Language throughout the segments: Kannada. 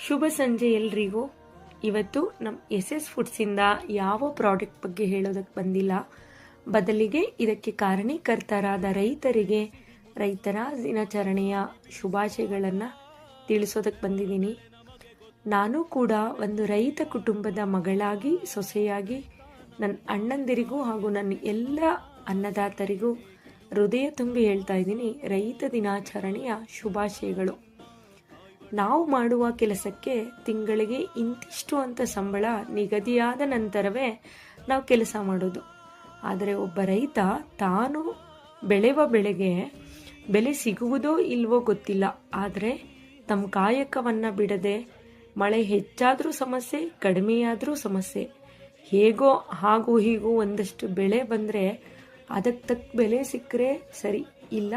ಶುಭ ಸಂಜೆ ಎಲ್ರಿಗೂ. ಇವತ್ತು ನಮ್ಮ SS ಫುಡ್ಸಿಂದ ಯಾವ ಪ್ರಾಡಕ್ಟ್ ಬಗ್ಗೆ ಹೇಳೋದಕ್ಕೆ ಬಂದಿಲ್ಲ, ಬದಲಿಗೆ ಇದಕ್ಕೆ ಕಾರಣೀಕರ್ತರಾದ ರೈತರಿಗೆ ರೈತರ ದಿನಾಚರಣೆಯ ಶುಭಾಶಯಗಳನ್ನು ತಿಳಿಸೋದಕ್ಕೆ ಬಂದಿದ್ದೀನಿ. ನಾನು ಕೂಡ ಒಂದು ರೈತ ಕುಟುಂಬದ ಮಗಳಾಗಿ, ಸೊಸೆಯಾಗಿ ನನ್ನ ಅಣ್ಣಂದಿರಿಗೂ ಹಾಗೂ ನನ್ನ ಎಲ್ಲ ಅನ್ನದಾತರಿಗೂ ಹೃದಯ ತುಂಬಿ ಹೇಳ್ತಾ ಇದ್ದೀನಿ, ರೈತ ದಿನಾಚರಣೆಯ ಶುಭಾಶಯಗಳು. ನಾವು ಮಾಡುವ ಕೆಲಸಕ್ಕೆ ತಿಂಗಳಿಗೆ ಇಂತಿಷ್ಟು ಅಂತ ಸಂಬಳ ನಿಗದಿಯಾದ ನಂತರವೇ ನಾವು ಕೆಲಸ ಮಾಡೋದು. ಆದರೆ ಒಬ್ಬ ರೈತ ತಾನು ಬೆಳೆಯುವ ಬೆಳೆಗೆ ಬೆಲೆ ಸಿಗುವುದೋ ಇಲ್ವೋ ಗೊತ್ತಿಲ್ಲ, ಆದರೆ ತಮ್ಮ ಕಾಯಕವನ್ನು ಬಿಡದೆ ಮಳೆ ಹೆಚ್ಚಾದರೂ ಸಮಸ್ಯೆ, ಕಡಿಮೆಯಾದರೂ ಸಮಸ್ಯೆ, ಹೇಗೋ ಹಾಗೂ ಹೀಗೂ ಒಂದಷ್ಟು ಬೆಳೆ ಬಂದರೆ ಅದಕ್ಕೆ ತಕ್ಕ ಬೆಲೆ ಸಿಕ್ಕರೆ ಸರಿ, ಇಲ್ಲ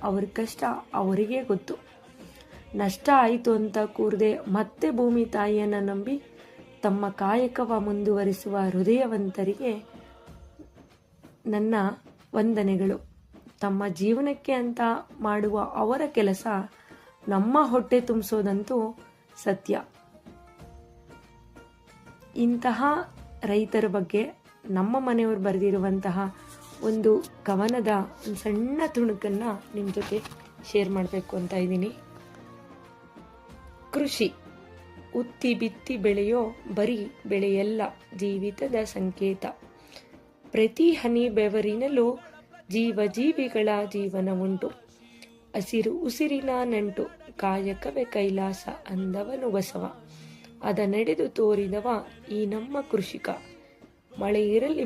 ಅವ್ರ ಕಷ್ಟ ಅವರಿಗೆ ಗೊತ್ತು. ನಷ್ಟ ಆಯಿತು ಅಂತ ಕೂರದೆ ಮತ್ತೆ ಭೂಮಿ ತಾಯಿಯನ್ನು ನಂಬಿ ತಮ್ಮ ಕಾಯಕವ ಮುಂದುವರಿಸುವ ಹೃದಯವಂತರಿಗೆ ನನ್ನ ವಂದನೆಗಳು. ತಮ್ಮ ಜೀವನಕ್ಕೆ ಅಂತ ಮಾಡುವ ಅವರ ಕೆಲಸ ನಮ್ಮ ಹೊಟ್ಟೆ ತುಂಬಿಸೋದಂತೂ ಸತ್ಯ. ಇಂತಹ ರೈತರ ಬಗ್ಗೆ ನಮ್ಮ ಮನೆಯವರು ಬರೆದಿರುವಂತಹ ಒಂದು ಕವನದ ಒಂದು ಸಣ್ಣ ತುಣುಕನ್ನು ನಿಮ್ಮ ಜೊತೆ ಶೇರ್ ಮಾಡಬೇಕು ಅಂತ ಇದ್ದೀನಿ. ಕೃಷಿ ಉತ್ತಿ ಬಿತ್ತಿ ಬೆಳೆಯೋ ಬರೀ ಬೆಳೆಯಲ್ಲ, ಜೀವಿತದ ಸಂಕೇತ. ಪ್ರತಿ ಹನಿ ಬೆವರಿನಲ್ಲೂ ಜೀವಿಗಳ ಜೀವನ ಉಂಟು. ಹಸಿರು ಉಸಿರಿನ ನಂಟು, ಕಾಯಕವೇ ಕೈಲಾಸ ಅಂದವನು ಬಸವ. ಅದ ನಡೆದು ತೋರಿದವ ಈ ನಮ್ಮ ಕೃಷಿಕ. ಮಳೆ ಇರಲಿ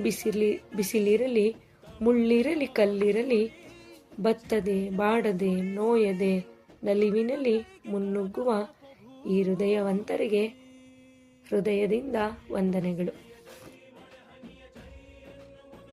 ಬಿಸಿಲಿರಲಿ, ಮುಳ್ಳಿರಲಿ ಕಲ್ಲಿರಲಿ, ಬತ್ತದೆ ಬಾಡದೆ ನೋಯದೆ ನಲಿವಿನಲ್ಲಿ ಮುನ್ನುಗ್ಗುವ ಈ ಹೃದಯವಂತರಿಗೆ ಹೃದಯದಿಂದ ವಂದನೆಗಳು.